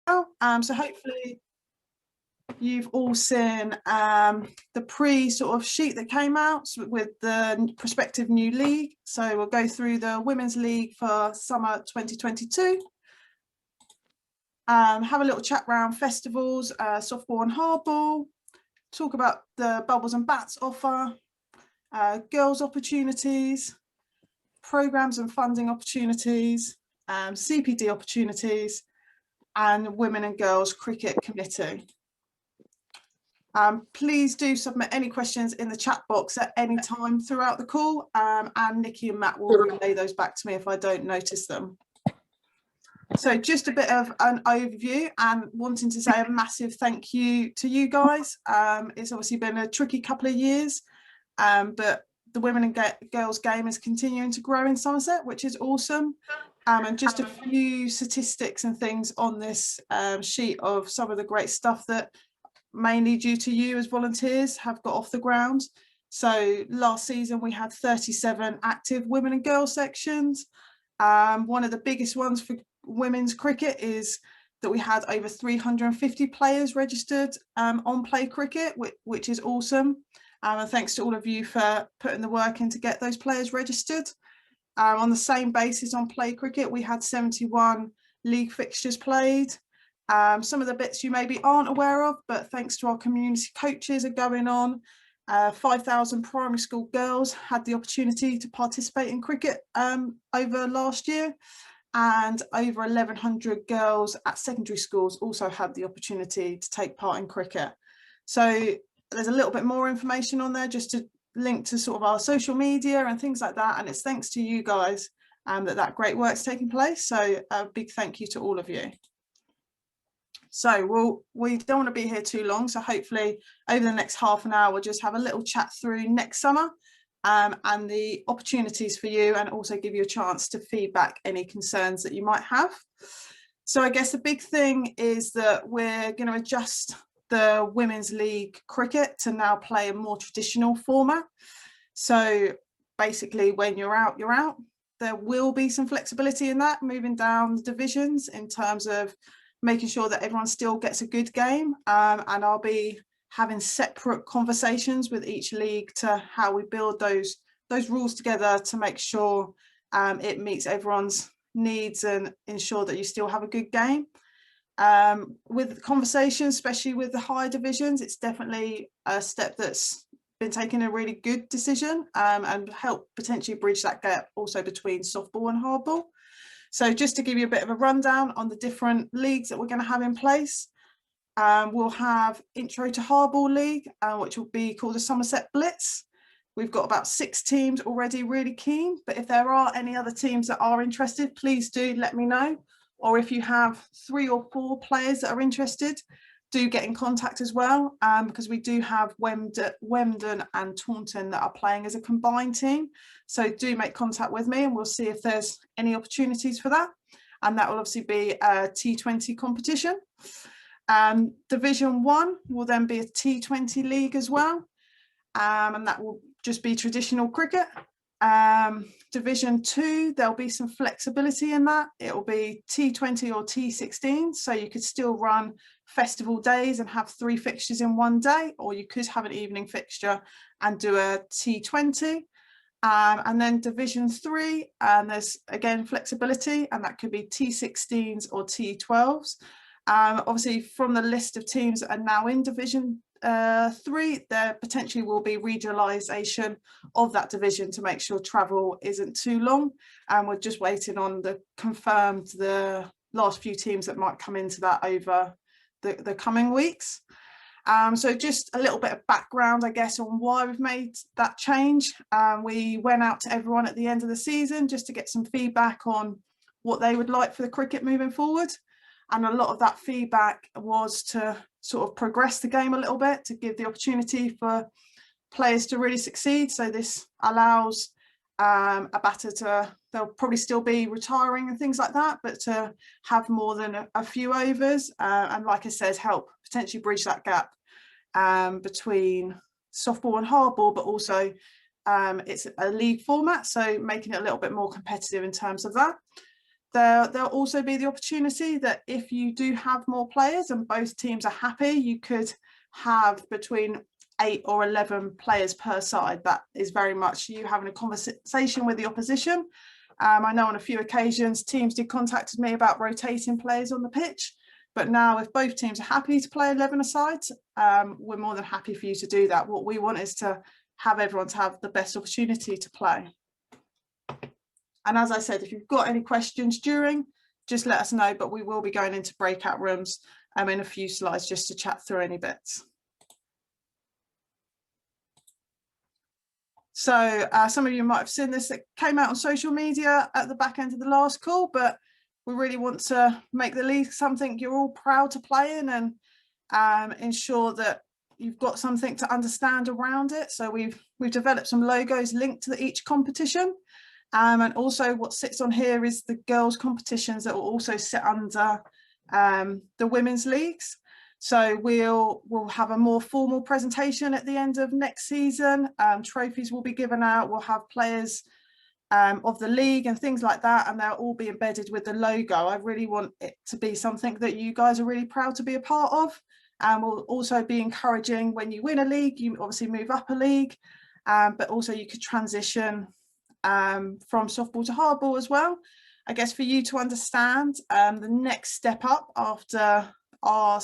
So hopefully you've all seen the pre sort of sheet that came out with the prospective new league. So we'll go through the Women's League for summer 2022. Have a little chat around festivals, softball and hardball, talk about the Bubbles and Bats offer, girls opportunities, programs and funding opportunities, CPD opportunities, and Women and Girls Cricket Committee. Please do submit any questions in the chat box at any time throughout the call, and Nikki and Matt will relay those back to me if I don't notice them. So just a bit of an overview, and wanting to say a massive thank you to you guys. It's obviously been a tricky couple of years, but the women and girls game is continuing to grow in Somerset, which is awesome. And just a few statistics and things on this sheet of some of the great stuff that mainly due to you as volunteers have got off the ground. So last season we had 37 active women and girls sections. One of the biggest ones for women's cricket is that we had over 350 players registered on Play Cricket, which is awesome. And thanks to all of you for putting the work in to get those players registered. On the same basis on Play Cricket, we had 71 league fixtures played. Some of the bits you maybe aren't aware of, but thanks to our community coaches are going on. 5,000 primary school girls had the opportunity to participate in cricket over last year, and over 1,100 girls at secondary schools also had the opportunity to take part in cricket. So there's a little bit more information on there just to link to sort of our social media and things like that, and it's thanks to you guys that great work's taking place. So a big thank you to all of you. So we don't want to be here too long, so hopefully over the next half an hour we'll just have a little chat through next summer and the opportunities for you, and also give you a chance to feedback any concerns that you might have. So I guess the big thing is that we're going to adjust the Women's League cricket to now play a more traditional format. So basically when you're out, you're out. There will be some flexibility in that, moving down the divisions in terms of making sure that everyone still gets a good game, and I'll be having separate conversations with each league to how we build those rules together to make sure it meets everyone's needs and ensure that you still have a good game. With conversations, especially with the higher divisions, it's definitely a step that's been taking a really good decision and help potentially bridge that gap also between softball and hardball. So just to give you a bit of a rundown on the different leagues that we're going to have in place, we'll have Intro to Hardball League, which will be called the Somerset Blitz. We've got about 6 teams already really keen, but if there are any other teams that are interested, please do let me know. Or if you have 3 or 4 players that are interested, do get in contact as well, because we do have Wemden and Taunton that are playing as a combined team. So do make contact with me and we'll see if there's any opportunities for that. And that will obviously be a T20 competition. Division 1 will then be a T20 league as well. And that will just be traditional cricket. Division 2, there'll be some flexibility in that. It will be T20 or T16, so you could still run festival days and have 3 fixtures in one day, or you could have an evening fixture and do a T20. And then Division 3, there's again flexibility, and that could be T16s or T12s. Obviously from the list of teams that are now in Division 3, there potentially will be regionalisation of that division to make sure travel isn't too long, and we're just waiting on the last few teams that might come into that over the coming weeks. So just a little bit of background, I guess, on why we've made that change. We went out to everyone at the end of the season just to get some feedback on what they would like for the cricket moving forward. And a lot of that feedback was to sort of progress the game a little bit, to give the opportunity for players to really succeed. So this allows a batter they'll probably still be retiring and things like that, but to have more than a few overs, and like I said, help potentially bridge that gap between softball and hardball, but also it's a league format, so making it a little bit more competitive in terms of that. there'll also be the opportunity that if you do have more players and both teams are happy, you could have between 8 or 11 players per side. That is very much you having a conversation with the opposition. I know on a few occasions teams did contact me about rotating players on the pitch, but now if both teams are happy to play 11 aside, we're more than happy for you to do that. What we want is to have everyone to have the best opportunity to play. And as I said, if you've got any questions during, just let us know, but we will be going into breakout rooms in a few slides just to chat through any bits. So some of you might have seen this, that came out on social media at the back end of the last call, but we really want to make the league something you're all proud to play in and ensure that you've got something to understand around it. So we've developed some logos linked to each competition. And also what sits on here is the girls' competitions that will also sit under the women's leagues. So we'll have a more formal presentation at the end of next season. Trophies will be given out. We'll have players of the league and things like that, and they'll all be embedded with the logo. I really want it to be something that you guys are really proud to be a part of. And we'll also be encouraging when you win a league, you obviously move up a league, but also you could transition from softball to hardball as well. I guess for you to understand, the next step up after our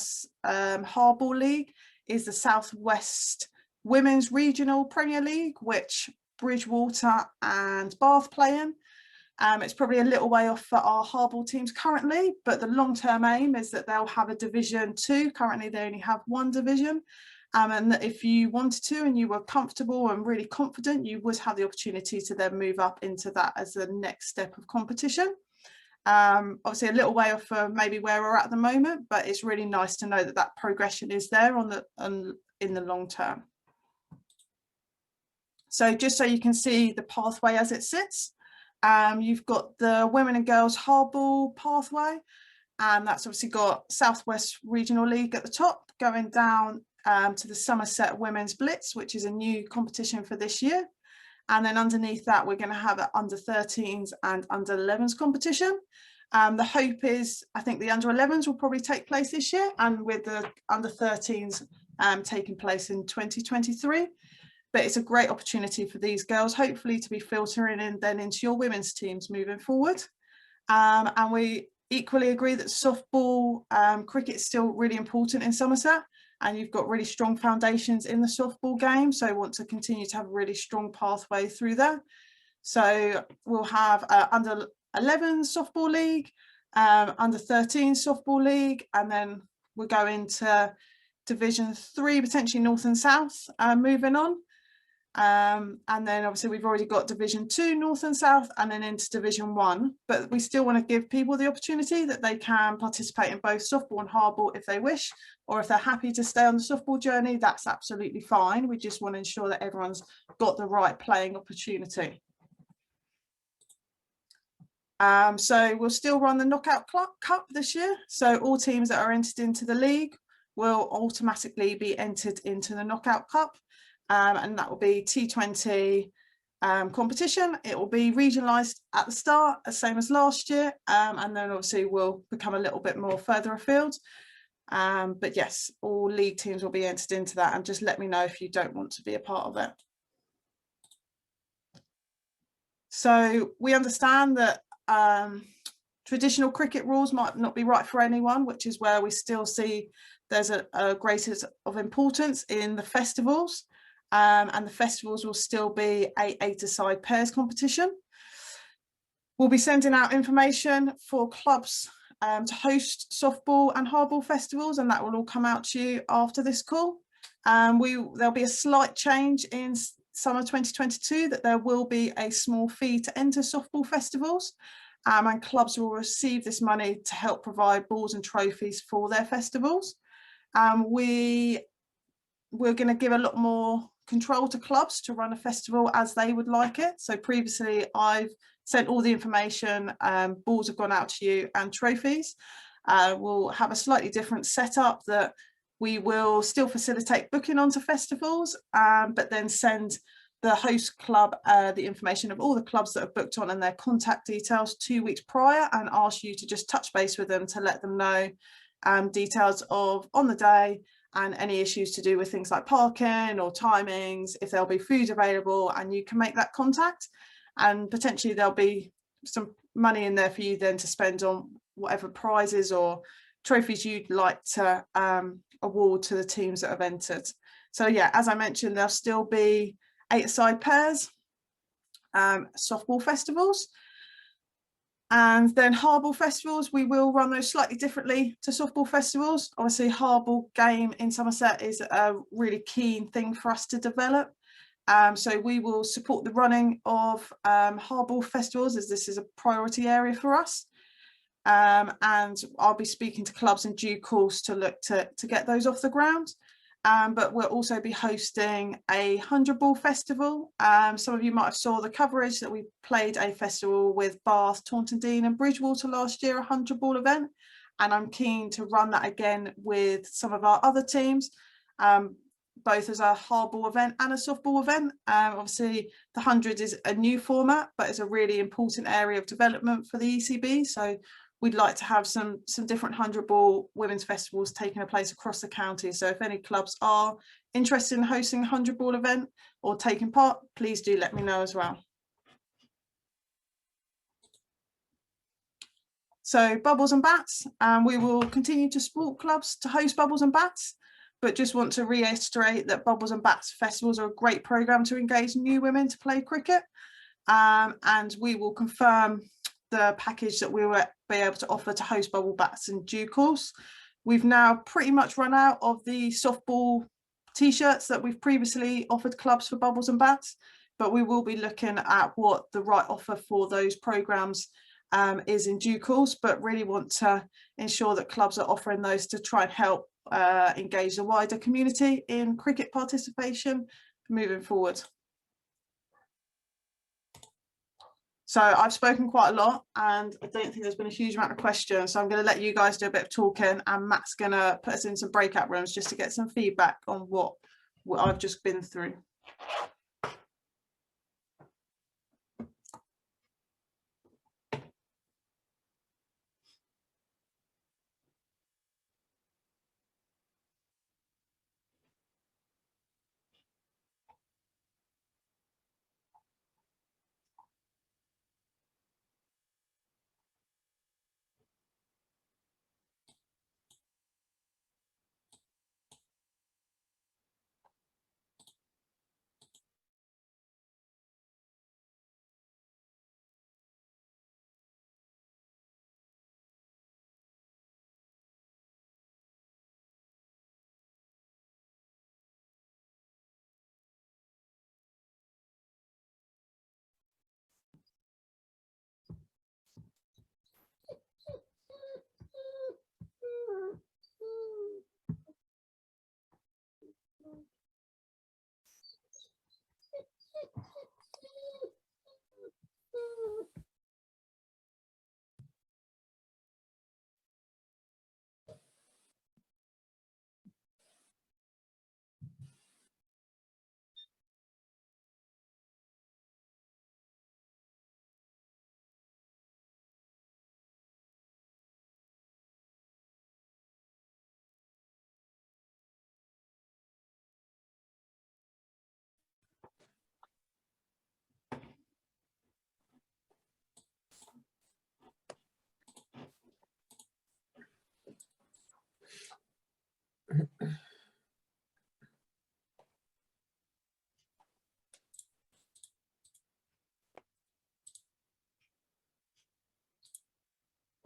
hardball league is the Southwest Women's Regional Premier League, which Bridgewater and Bath play in. It's probably a little way off for our hardball teams currently, but the long-term aim is that they'll have a Division 2. Currently they only have one division, and that if you wanted to and you were comfortable and really confident, you would have the opportunity to then move up into that as the next step of competition. Obviously a little way off for maybe where we're at the moment, but it's really nice to know that that progression is there in the long term. So just so you can see the pathway as it sits, you've got the women and girls hardball pathway, and that's obviously got Southwest Regional League at the top, going down to the Somerset Women's Blitz, which is a new competition for this year. And then underneath that, we're going to have an under 13s and under 11s competition. The hope is, I think the under 11s will probably take place this year, and with the under 13s taking place in 2023. But it's a great opportunity for these girls, hopefully, to be filtering in then into your women's teams moving forward. And we equally agree that softball, cricket is still really important in Somerset, and you've got really strong foundations in the softball game. So I want to continue to have a really strong pathway through there. So we'll have under 11 softball league, under 13 softball league, and then we'll go into Division 3, potentially North and South, moving on. And then obviously we've already got Division 2 North and South, and then into Division 1, but we still want to give people the opportunity that they can participate in both softball and hardball if they wish, or if they're happy to stay on the softball journey, that's absolutely fine. We just want to ensure that everyone's got the right playing opportunity. So we'll still run the Knockout Cup this year, so all teams that are entered into the league will automatically be entered into the Knockout Cup. And that will be T20 competition. It will be regionalised at the start, the same as last year, and then obviously will become a little bit more further afield. But yes, all league teams will be entered into that, and just let me know if you don't want to be a part of it. So we understand that traditional cricket rules might not be right for anyone, which is where we still see there's a greater of importance in the festivals. And the festivals will still be a 8-a-side pairs competition. We'll be sending out information for clubs to host softball and hardball festivals, and that will all come out to you after this call. There'll be a slight change in summer 2022, that there will be a small fee to enter softball festivals, and clubs will receive this money to help provide balls and trophies for their festivals. We're going to give a lot more control to clubs to run a festival as they would like it. So previously I've sent all the information, balls have gone out to you, and trophies. We'll have a slightly different setup, that we will still facilitate booking onto festivals, but then send the host club the information of all the clubs that have booked on and their contact details 2 weeks prior, and ask you to just touch base with them to let them know details of on the day and any issues to do with things like parking or timings, if there'll be food available, and you can make that contact, and potentially there'll be some money in there for you then to spend on whatever prizes or trophies you'd like to award to the teams that have entered. So yeah, as I mentioned, there'll still be 8-a-side pairs, softball festivals, and then hardball festivals. We will run those slightly differently to softball festivals. Obviously, hardball game in Somerset is a really keen thing for us to develop. So we will support the running of hardball festivals, as this is a priority area for us. And I'll be speaking to clubs in due course to look to get those off the ground. But we'll also be hosting a 100-ball festival. Some of you might have saw the coverage that we played a festival with Bath, Taunton Deane and Bridgewater last year, a 100-ball event. And I'm keen to run that again with some of our other teams, both as a hardball event and a softball event. Obviously, the 100 is a new format, but it's a really important area of development for the ECB. So we'd like to have some different 100-ball women's festivals taking place across the county. So if any clubs are interested in hosting a 100-ball event or taking part, please do let me know as well. So bubbles and bats, we will continue to support clubs to host bubbles and bats, but just want to reiterate that bubbles and bats festivals are a great programme to engage new women to play cricket, and we will confirm the package that we will be able to offer to host bubble bats in due course. We've now pretty much run out of the softball t-shirts that we've previously offered clubs for bubbles and bats, but we will be looking at what the right offer for those programs is in due course, but really want to ensure that clubs are offering those to try and help engage the wider community in cricket participation moving forward. So I've spoken quite a lot and I don't think there's been a huge amount of questions. So I'm going to let you guys do a bit of talking, and Matt's going to put us in some breakout rooms just to get some feedback on what I've just been through.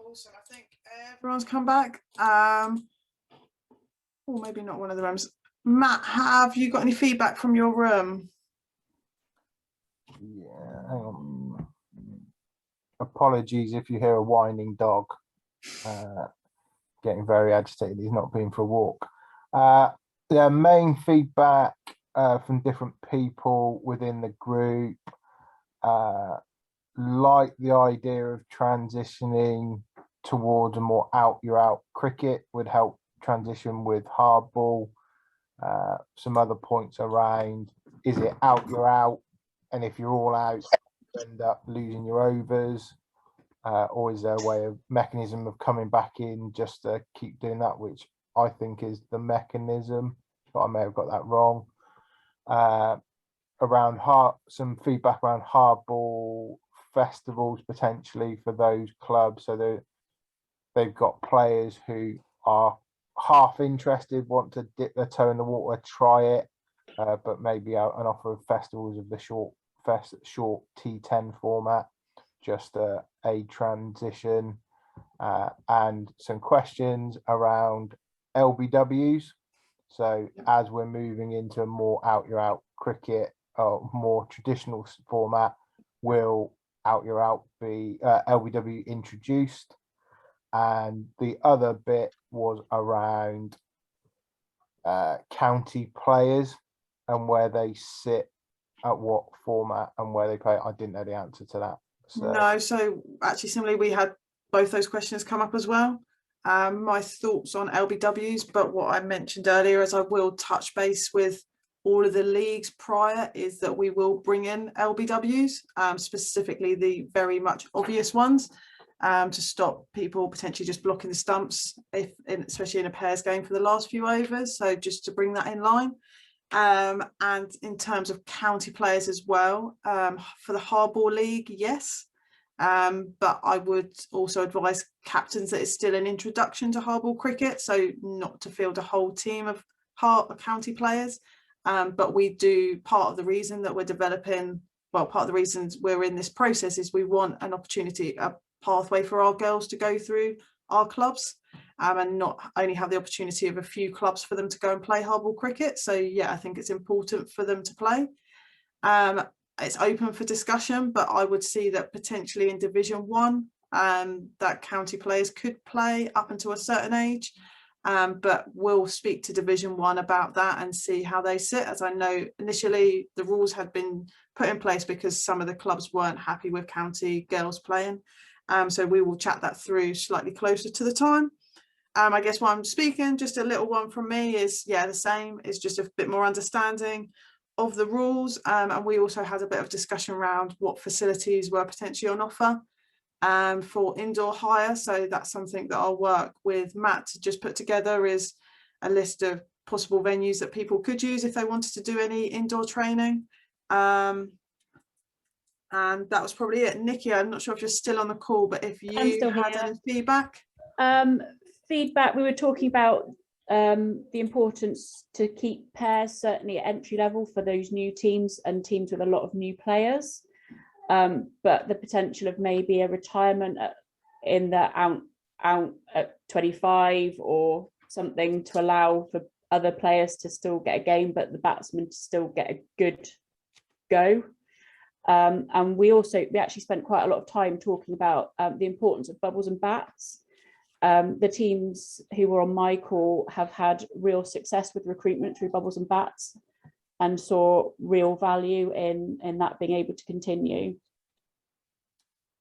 Awesome, I think everyone's come back. Or maybe not one of the rooms. Matt, have you got any feedback from your room? Yeah, hang on. Apologies if you hear a whining dog getting very agitated. He's not been for a walk. The main feedback from different people within the group like the idea of transitioning towards a more out cricket would help transition with hardball. Some other points around, is it out and if you're all out, you end up losing your overs. Or is there a way of mechanism of coming back in just to keep doing that, which I think is the mechanism, but I may have got that wrong. Around some feedback around hardball festivals potentially for those clubs, so they've got players who are half interested, want to dip their toe in the water, try it, but maybe out an offer of festivals of the short T10 format, just a transition, and some questions around LBWs. So as we're moving into a more out cricket, more traditional format, will out be LBW introduced? And the other bit was around county players and where they sit, at what format and where they play. I didn't know the answer to that. So. No, so actually similarly we had both those questions come up as well. My thoughts on LBWs, but what I mentioned earlier, as I will touch base with all of the leagues prior, is that we will bring in LBWs, specifically the very much obvious ones, to stop people potentially just blocking the stumps, especially in a pairs game for the last few overs. So just to bring that in line. And in terms of county players as well, for the hardball league, yes. But I would also advise captains that it's still an introduction to hardball cricket, so not to field a whole team of county players. But we do, part of the reason that we're developing, well, part of the reasons we're in this process is we want an opportunity, a pathway for our girls to go through our clubs, and not only have the opportunity of a few clubs for them to go and play hardball cricket. So yeah, I think it's important for them to play. It's open for discussion, but I would see that potentially in Division 1, that county players could play up until a certain age. But we'll speak to Division 1 about that and see how they sit. As I know, initially the rules had been put in place because some of the clubs weren't happy with county girls playing. So we will chat that through slightly closer to the time. I guess while I'm speaking, just a little one from me is, yeah, the same. It's just a bit more understanding of the rules. And we also had a bit of discussion around what facilities were potentially on offer for indoor hire. So that's something that I'll work with Matt to just put together, is a list of possible venues that people could use if they wanted to do any indoor training. And that was probably it. Nikki, I'm not sure if you're still on the call, but if you had any feedback. Feedback, we were talking about the importance to keep pairs certainly at entry level for those new teams and teams with a lot of new players, but the potential of maybe a retirement in the out at 25 or something to allow for other players to still get a game but the batsmen to still get a good go. And we actually spent quite a lot of time talking about the importance of bubbles and bats. The teams who were on my call have had real success with recruitment through bubbles and bats and saw real value in that being able to continue.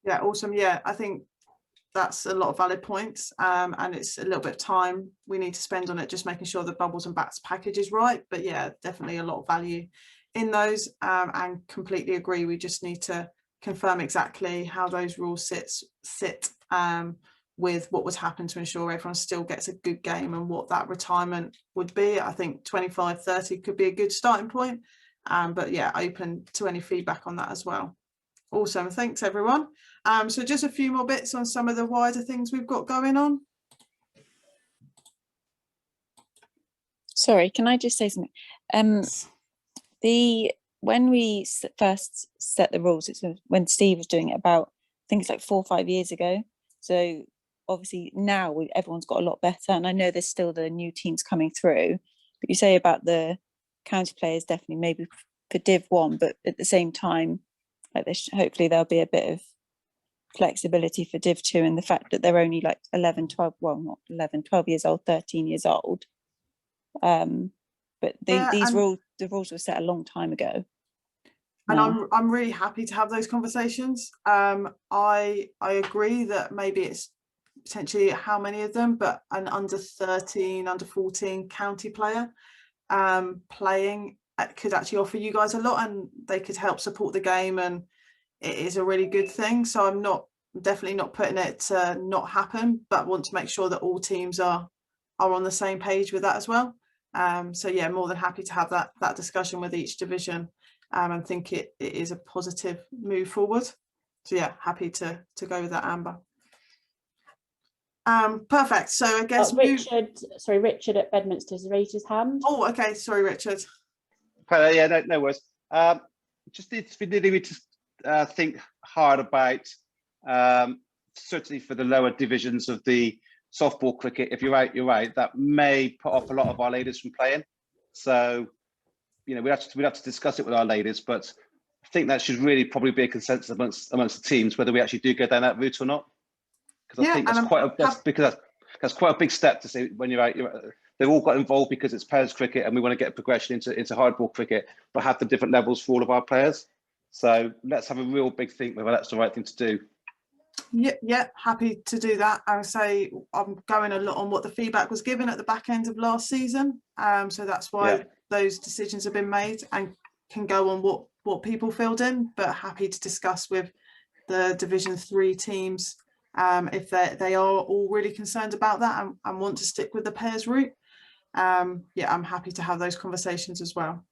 Yeah, awesome. Yeah, I think that's a lot of valid points, and it's a little bit of time we need to spend on it, just making sure the bubbles and bats package is right. But yeah, definitely a lot of value in those, and completely agree. We just need to confirm exactly how those rules sit with what would happen to ensure everyone still gets a good game and what that retirement would be. I think 25-30 could be a good starting point, but yeah, open to any feedback on that as well. Awesome, thanks everyone. So just a few more bits on some of the wider things we've got going on. Sorry, can I just say something? When we first set the rules, it's when Steve was doing it about, I think it's like 4 or 5 years ago. So obviously now everyone's got a lot better, and I know there's still the new teams coming through. But you say about the county players, definitely maybe for Div 1, but at the same time, like hopefully there'll be a bit of flexibility for Div 2, and the fact that they're only like 11, 12, well not 11, 12 years old, 13 years old. But the rules were set a long time ago. And I'm really happy to have those conversations. I agree that maybe it's potentially how many of them, but an under 13, under 14 county player playing could actually offer you guys a lot, and they could help support the game, and it is a really good thing. So I'm definitely not putting it to not happen, but want to make sure that all teams are on the same page with that as well. So yeah, more than happy to have that discussion with each division, and think it is a positive move forward. So yeah, happy to go with that, Amber. Perfect. So I guess Richard at Bedminster has raised his hand. Oh, okay. Sorry, Richard. Yeah, no worries. Just need to think hard about, certainly for the lower divisions of the softball cricket. If you're right, that may put off a lot of our ladies from playing. So, we'd have to discuss it with our ladies, but I think that should really probably be a consensus amongst the teams whether we actually do go down that route or not. Because I think that's quite a big step to say when you're out. They've all got involved because it's pairs cricket, and we want to get progression into hardball cricket, but have the different levels for all of our players. So let's have a real big think whether that's the right thing to do. Yeah, happy to do that. I would say I'm going a lot on what the feedback was given at the back end of last season. So that's why those decisions have been made, and can go on what people filled in, but happy to discuss with the Division 3 teams if they are all really concerned about that and want to stick with the pairs route. Yeah, I'm happy to have those conversations as well.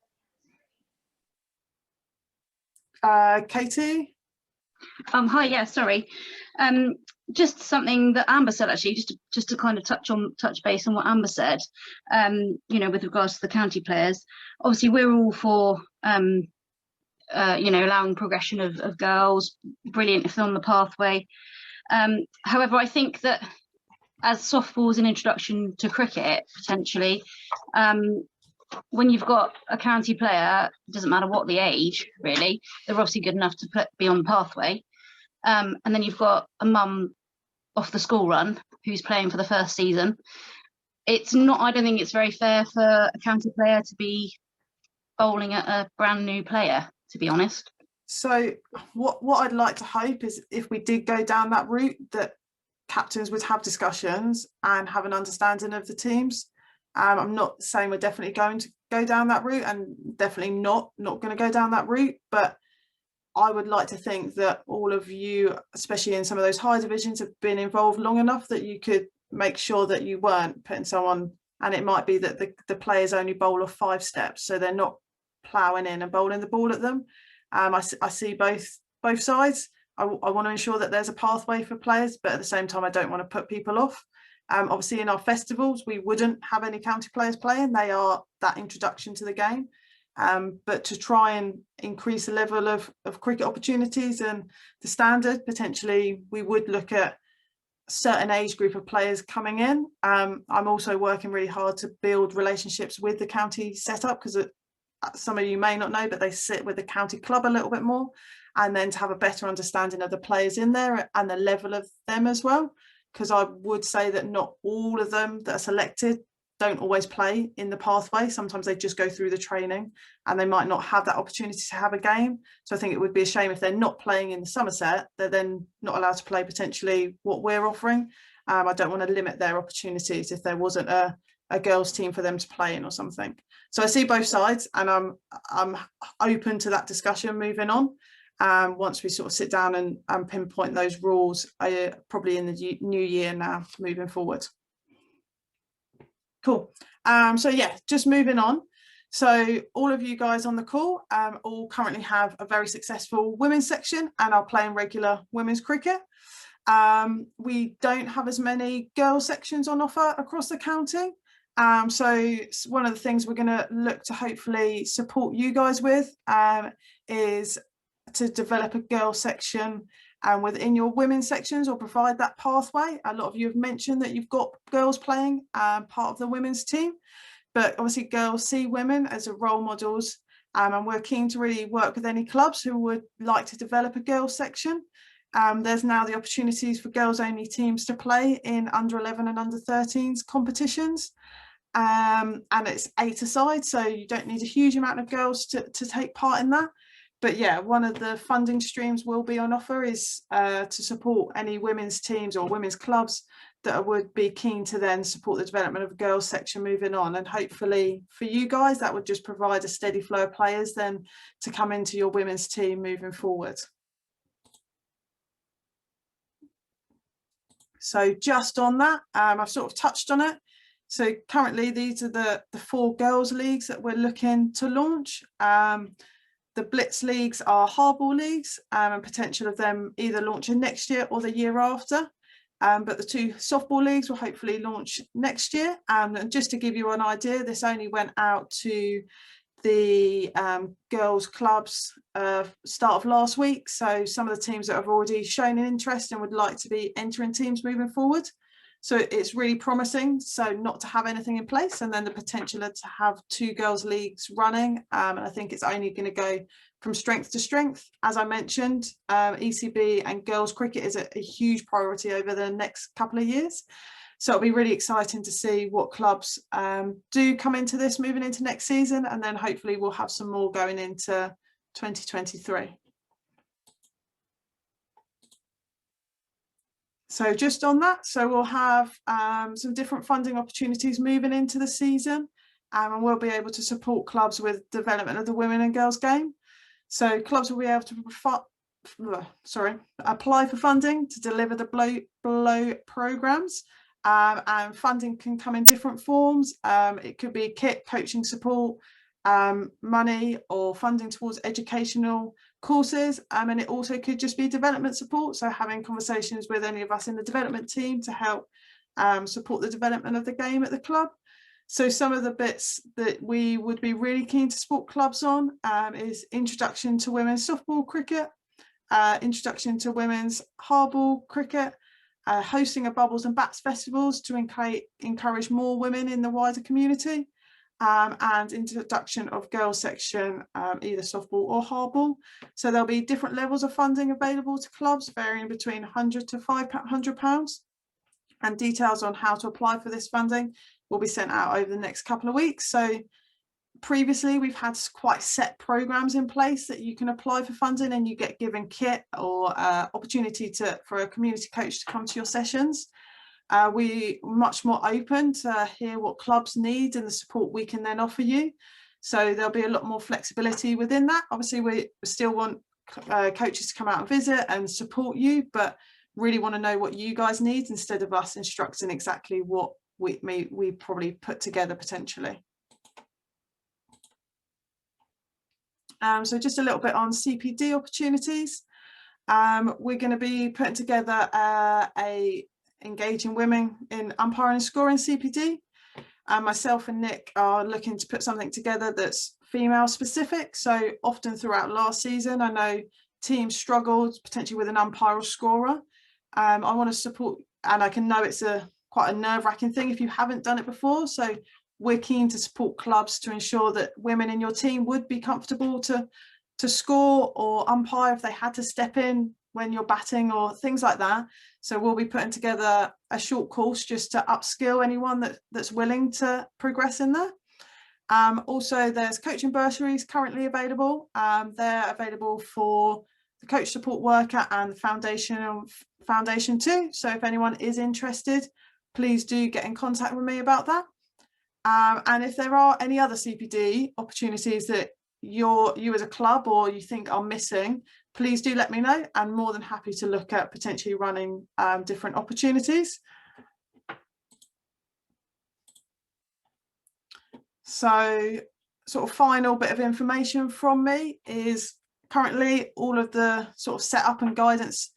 Katie? Hi, yeah, sorry. Just something that Amber said, actually, just to kind of touch base on what Amber said, with regards to the county players. Obviously, we're all for, allowing progression of girls, brilliant if they're on the pathway. However, I think that as softball is an introduction to cricket, potentially, when you've got a county player, it doesn't matter what the age, really, they're obviously good enough to be on the pathway. And then you've got a mum off the school run who's playing for the first season. I don't think it's very fair for a county player to be bowling at a brand new player, to be honest. So what I'd like to hope is, if we did go down that route, that captains would have discussions and have an understanding of the teams. I'm not saying we're definitely going to go down that route, and definitely not going to go down that route, but I would like to think that all of you, especially in some of those higher divisions, have been involved long enough that you could make sure that you weren't putting someone, and it might be that the players only bowl off 5 steps, so they're not ploughing in and bowling the ball at them. I see both sides. I want to ensure that there's a pathway for players, but at the same time, I don't want to put people off. Obviously, in our festivals, we wouldn't have any county players playing. They are that introduction to the game. But to try and increase the level of cricket opportunities and the standard, potentially we would look at a certain age group of players coming in. I'm also working really hard to build relationships with the county setup, because some of you may not know, but they sit with the county club a little bit more, and then to have a better understanding of the players in there and the level of them as well. Because I would say that not all of them that are selected don't always play in the pathway. Sometimes they just go through the training and they might not have that opportunity to have a game. So I think it would be a shame if they're not playing in the Somerset, they're then not allowed to play potentially what we're offering. I don't want to limit their opportunities if there wasn't a girls team for them to play in or something. So I see both sides, and I'm open to that discussion moving on. Once we sort of sit down and pinpoint those rules, probably in the new year now, moving forward. Cool. So yeah, just moving on. So all of you guys on the call all currently have a very successful women's section and are playing regular women's cricket. We don't have as many girls sections on offer across the county. So one of the things we're going to look to hopefully support you guys with is to develop a girls section within your women's sections, or provide that pathway. A lot of you have mentioned that you've got girls playing part of the women's team, but obviously girls see women as role models, and we're keen to really work with any clubs who would like to develop a girls section. There's now the opportunities for girls only teams to play in under 11 and under 13s competitions, and it's 8-a-side, so you don't need a huge amount of girls to take part in that. But yeah, one of the funding streams will be on offer is to support any women's teams or women's clubs that would be keen to then support the development of a girls section moving on, and hopefully for you guys that would just provide a steady flow of players then to come into your women's team moving forward. So just on that, I've sort of touched on it. So currently these are the 4 girls leagues that we're looking to launch. The Blitz leagues are hardball leagues, and potential of them either launching next year or the year after. But the 2 softball leagues will hopefully launch next year. And just to give you an idea, this only went out to the girls clubs start of last week. So some of the teams that have already shown an interest and would like to be entering teams moving forward. So it's really promising. So not to have anything in place, and then the potential to have 2 girls leagues running. And I think it's only going to go from strength to strength. As I mentioned, ECB and girls cricket is a huge priority over the next couple of years. So it'll be really exciting to see what clubs do come into this moving into next season, and then hopefully we'll have some more going into 2023. So just on that, so we'll have some different funding opportunities moving into the season, and we'll be able to support clubs with development of the women and girls game. So clubs will be able to apply for funding to deliver the below programs, and funding can come in different forms. It could be kit, coaching support, money, or funding towards educational courses, and it also could just be development support, so having conversations with any of us in the development team to help support the development of the game at the club. So some of the bits that we would be really keen to support clubs on is introduction to women's softball cricket, introduction to women's hardball cricket, hosting of bubbles and bats festivals to encourage more women in the wider community, and introduction of girls section, either softball or hardball. So there'll be different levels of funding available to clubs, varying between £100 to £500, and details on how to apply for this funding will be sent out over the next couple of weeks. So previously we've had quite set programs in place that you can apply for funding, and you get given kit or opportunity for a community coach to come to your sessions. We're much more open to hear what clubs need and the support we can then offer you. So there'll be a lot more flexibility within that. Obviously, we still want coaches to come out and visit and support you, but really want to know what you guys need instead of us instructing exactly what we probably put together potentially. So just a little bit on CPD opportunities. We're going to be putting together a engaging women in umpiring and scoring CPD. Myself and Nick are looking to put something together that's female specific. So often throughout last season, I know teams struggled potentially with an umpire or scorer. I want to support, and I can know it's quite a nerve-wracking thing if you haven't done it before. So we're keen to support clubs to ensure that women in your team would be comfortable to score or umpire if they had to step in when you're batting or things like that. So we'll be putting together a short course just to upskill anyone that's willing to progress in there. Also, there's coaching bursaries currently available. They're available for the coach support worker and the foundation too. So if anyone is interested, please do get in contact with me about that. And if there are any other CPD opportunities that you as a club or you think are missing, please do let me know. I'm more than happy to look at potentially running different opportunities. So sort of final bit of information from me is currently all of the sort of setup and guidance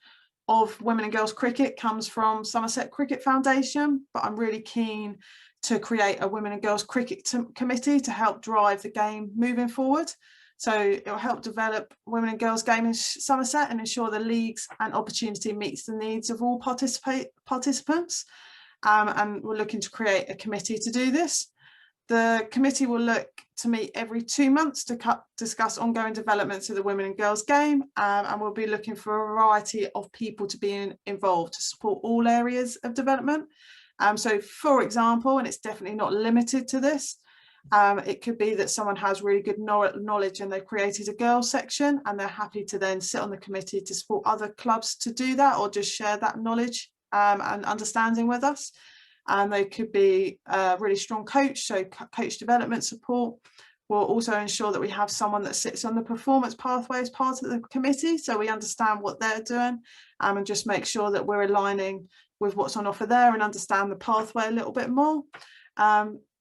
of women and girls cricket comes from Somerset Cricket Foundation, but I'm really keen to create a women and girls cricket committee to help drive the game moving forward. So it will help develop women and girls game in Somerset and ensure the leagues and opportunity meets the needs of all participants. And we're looking to create a committee to do this. The committee will look to meet every 2 months to discuss ongoing developments of the women and girls game, and we'll be looking for a variety of people to be involved to support all areas of development. So for example, and it's definitely not limited to this, it could be that someone has really good knowledge and they've created a girls section and they're happy to then sit on the committee to support other clubs to do that, or just share that knowledge and understanding with us. And they could be a really strong coach, so coach development support. We'll also ensure that we have someone that sits on the performance pathway as part of the committee, so we understand what they're doing, and just make sure that we're aligning with what's on offer there and understand the pathway a little bit more.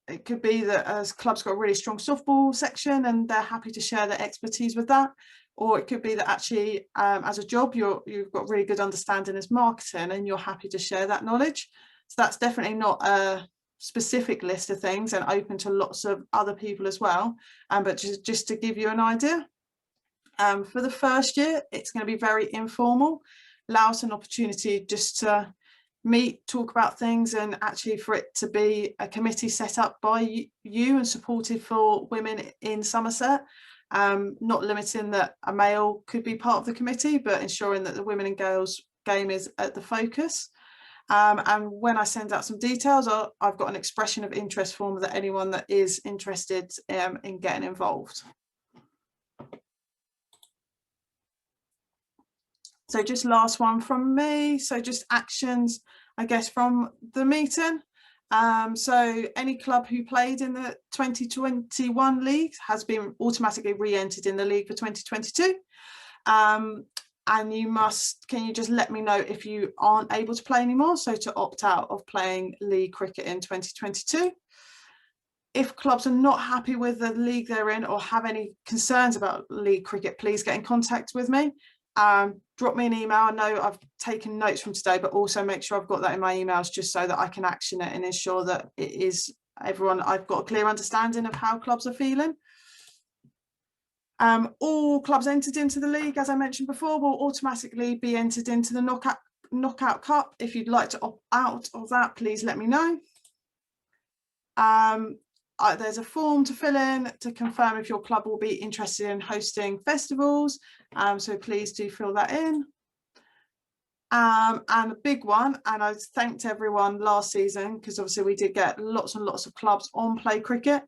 It could be that as clubs got a really strong softball section and they're happy to share their expertise with that, or it could be that actually as a job you've got really good understanding as marketing and you're happy to share that knowledge. So that's definitely not a specific list of things and open to lots of other people as well, but just to give you an idea. For the first year, it's going to be very informal, allow us an opportunity just to meet, talk about things, and actually for it to be a committee set up by you and supported for women in Somerset, not limiting that a male could be part of the committee, but ensuring that the women and girls game is at the focus. And when I send out some details, I've got an expression of interest form that anyone that is interested in getting involved. So just last one from me. So just actions, I guess, from the meeting. So any club who played in the 2021 league has been automatically re-entered in the league for 2022. And can you just let me know if you aren't able to play anymore, so to opt out of playing league cricket in 2022. If clubs are not happy with the league they're in or have any concerns about league cricket, please get in contact with me. Drop me an email. I know I've taken notes from today, but also make sure I've got that in my emails just so that I can action it and ensure that it is everyone, I've got a clear understanding of how clubs are feeling. All clubs entered into the league, as I mentioned before, will automatically be entered into the knockout cup. If you'd like to opt out of that, please let me know. There's a form to fill in to confirm if your club will be interested in hosting festivals, so please do fill that in. And a big one, and I thanked everyone last season because obviously we did get lots and lots of clubs on Play Cricket,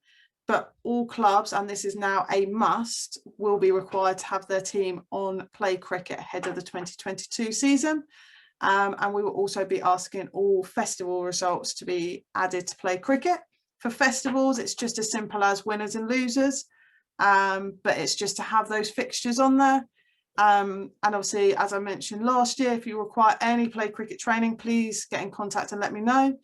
but all clubs, and this is now a must, will be required to have their team on Play Cricket ahead of the 2022 season. And we will also be asking all festival results to be added to Play Cricket. For festivals, it's just as simple as winners and losers, but it's just to have those fixtures on there. And obviously, as I mentioned last year, if you require any Play Cricket training, please get in contact and let me know.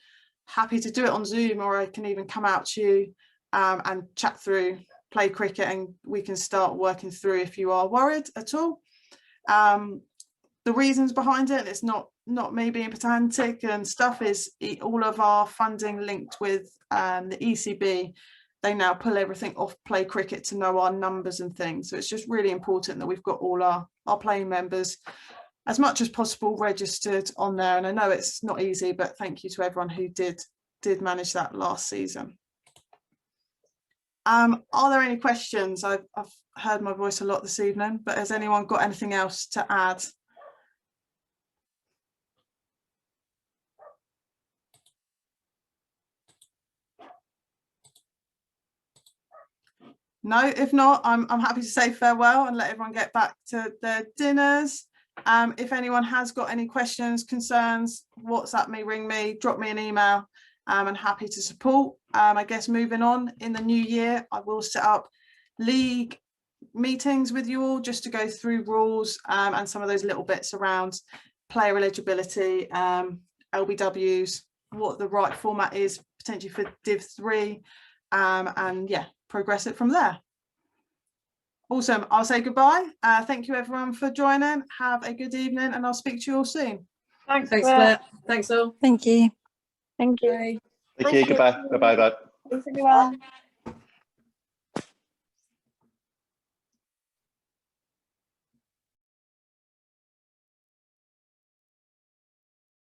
Happy to do it on Zoom, or I can even come out to you and chat through Play Cricket, and we can start working through if you are worried at all. The reasons behind it, it's not me being pedantic and stuff, is all of our funding linked with the ECB. They now pull everything off Play Cricket to know our numbers and things. So it's just really important that we've got all our playing members as much as possible registered on there. And I know it's not easy, but thank you to everyone who did manage that last season. Are there any questions? I've heard my voice a lot this evening, but has anyone got anything else to add? No, if not, I'm happy to say farewell and let everyone get back to their dinners. If anyone has got any questions, concerns, WhatsApp me, ring me, drop me an email. I'm happy to support. I guess moving on in the new year, I will set up league meetings with you all just to go through rules and some of those little bits around player eligibility, LBWs, what the right format is potentially for Div 3, and yeah, progress it from there. Awesome. I'll say goodbye. Thank you everyone for joining. Have a good evening, and I'll speak to you all soon. Thanks, Claire. Thanks all. Thank you. Thank you. Bye. Thank you. Goodbye. Bye. Thanks everyone.